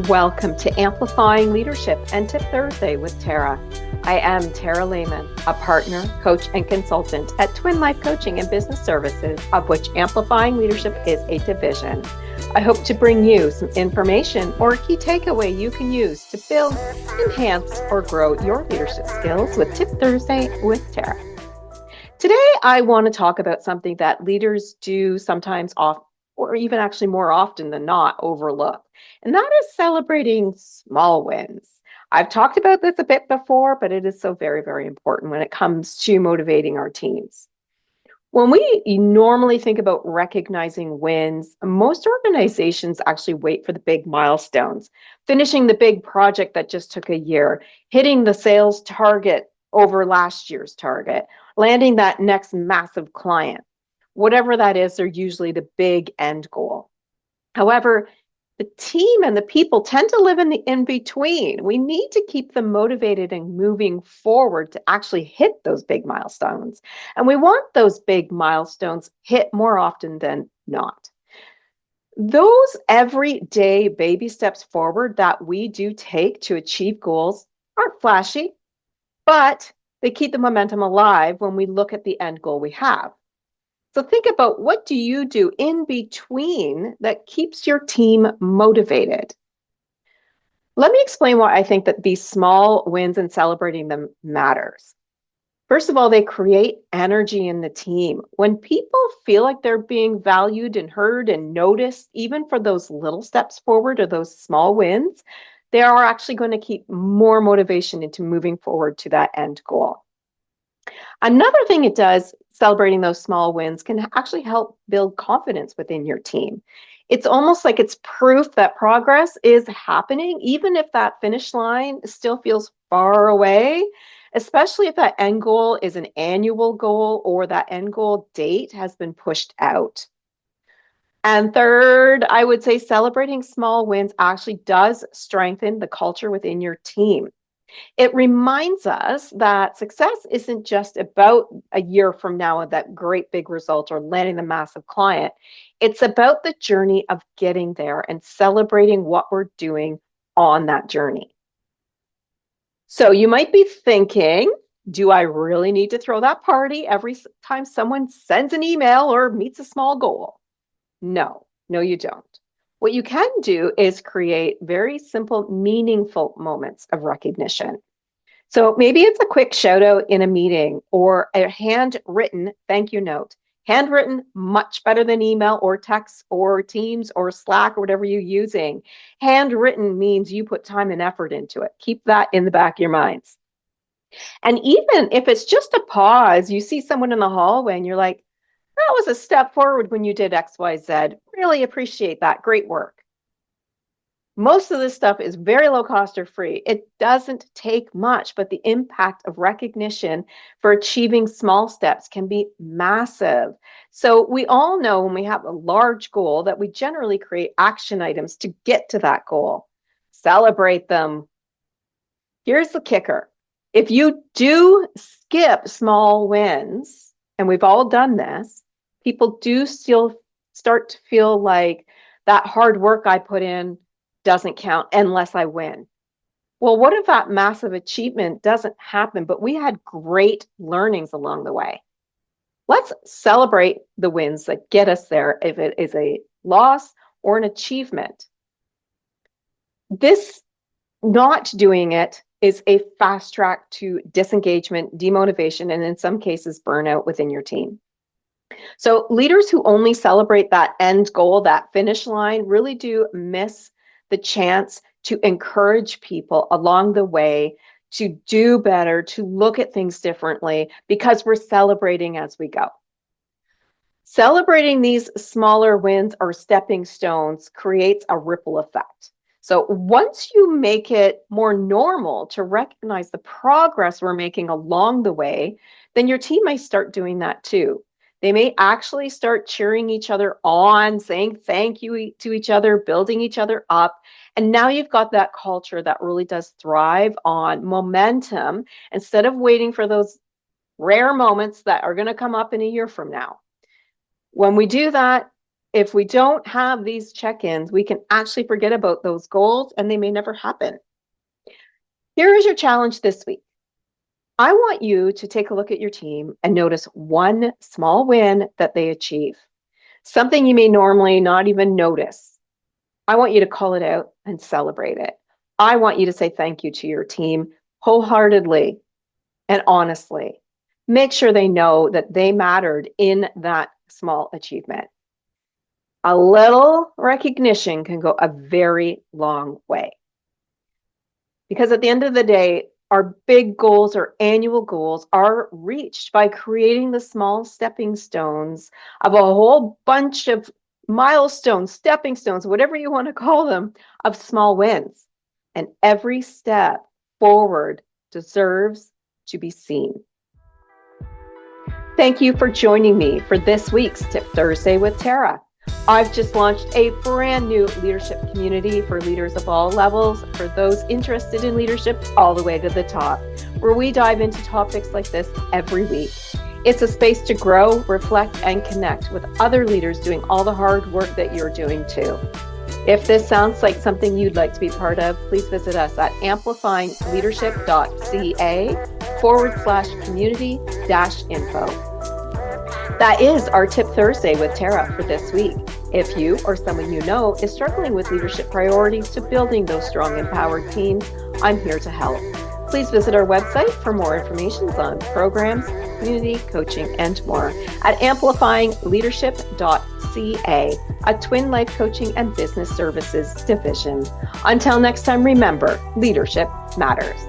Welcome to Amplifying Leadership and Tip Thursday with Tara. I am Tara Lehman, a partner, coach, and consultant at Twin Life Coaching and Business Services, of which Amplifying Leadership is a division. I hope to bring you some information or a key takeaway you can use to build, enhance, or grow your leadership skills with Tip Thursday with Tara. Today, I want to talk about something that leaders do sometimes off, or even actually more often than not, overlook. And that is celebrating small wins. I've talked about this a bit before, but it is so very, very important when it comes to motivating our teams. When we normally think about recognizing wins, most organizations actually wait for the big milestones, finishing the big project that just took a year, hitting the sales target over last year's target, landing that next massive client. Whatever that is, they're usually the big end goal. However, the team and the people tend to live in the in-between. We need to keep them motivated and moving forward to actually hit those big milestones. And we want those big milestones hit more often than not. Those everyday baby steps forward that we do take to achieve goals aren't flashy, but they keep the momentum alive when we look at the end goal we have. So think about, what do you do in between that keeps your team motivated? Let me explain why I think that these small wins and celebrating them matters. First of all, they create energy in the team. When people feel like they're being valued and heard and noticed, even for those little steps forward or those small wins, they are actually going to keep more motivation into moving forward to that end goal. Another thing it does, celebrating those small wins, can actually help build confidence within your team. It's almost like it's proof that progress is happening, even if that finish line still feels far away, especially if that end goal is an annual goal or that end goal date has been pushed out. And third, I would say celebrating small wins actually does strengthen the culture within your team. It reminds us that success isn't just about a year from now of that great big result or landing the massive client. It's about the journey of getting there and celebrating what we're doing on that journey. So you might be thinking, do I really need to throw that party every time someone sends an email or meets a small goal? No, you don't. What you can do is create very simple, meaningful moments of recognition. So maybe it's a quick shout out in a meeting or a handwritten thank you note. Handwritten, much better than email or text or Teams or Slack or whatever you're using. Handwritten means you put time and effort into it. Keep that in the back of your minds. And even if it's just a pause, you see someone in the hallway and you're like, that was a step forward when you did X, Y, Z. Really appreciate that. Great work. Most of this stuff is very low cost or free. It doesn't take much, but the impact of recognition for achieving small steps can be massive. So we all know when we have a large goal that we generally create action items to get to that goal. Celebrate them. Here's the kicker. If you do skip small wins, and we've all done this, people do still start to feel like that hard work I put in doesn't count unless I win. Well, what if that massive achievement doesn't happen, but we had great learnings along the way? Let's celebrate the wins that get us there, if it is a loss or an achievement. This not doing it is a fast track to disengagement, demotivation, and in some cases, burnout within your team. So leaders who only celebrate that end goal, that finish line, really do miss the chance to encourage people along the way to do better, to look at things differently, because we're celebrating as we go. Celebrating these smaller wins or stepping stones creates a ripple effect. So once you make it more normal to recognize the progress we're making along the way, then your team may start doing that too. They may actually start cheering each other on, saying thank you to each other, building each other up. And now you've got that culture that really does thrive on momentum instead of waiting for those rare moments that are going to come up in a year from now. When we do that, if we don't have these check-ins, we can actually forget about those goals and they may never happen. Here is your challenge this week. I want you to take a look at your team and notice one small win that they achieve, something you may normally not even notice. I want you to call it out and celebrate it. I want you to say thank you to your team wholeheartedly and honestly. Make sure they know that they mattered in that small achievement. A little recognition can go a very long way. Because at the end of the day, our big goals or annual goals are reached by creating the small stepping stones of a whole bunch of milestones, stepping stones, whatever you want to call them, of small wins. And every step forward deserves to be seen. Thank you for joining me for this week's Tip Thursday with Tara. I've just launched a brand new leadership community for leaders of all levels, for those interested in leadership all the way to the top, where we dive into topics like this every week. It's a space to grow, reflect, and connect with other leaders doing all the hard work that you're doing too. If this sounds like something you'd like to be part of, please visit us at amplifyingleadership.ca/community-info. That is our Tip Thursday with Tara for this week. If you or someone you know is struggling with leadership priorities to building those strong, empowered teams, I'm here to help. Please visit our website for more information on programs, community, coaching, and more at amplifyingleadership.ca, a Twin Life Coaching and Business Services division. Until next time, remember, leadership matters.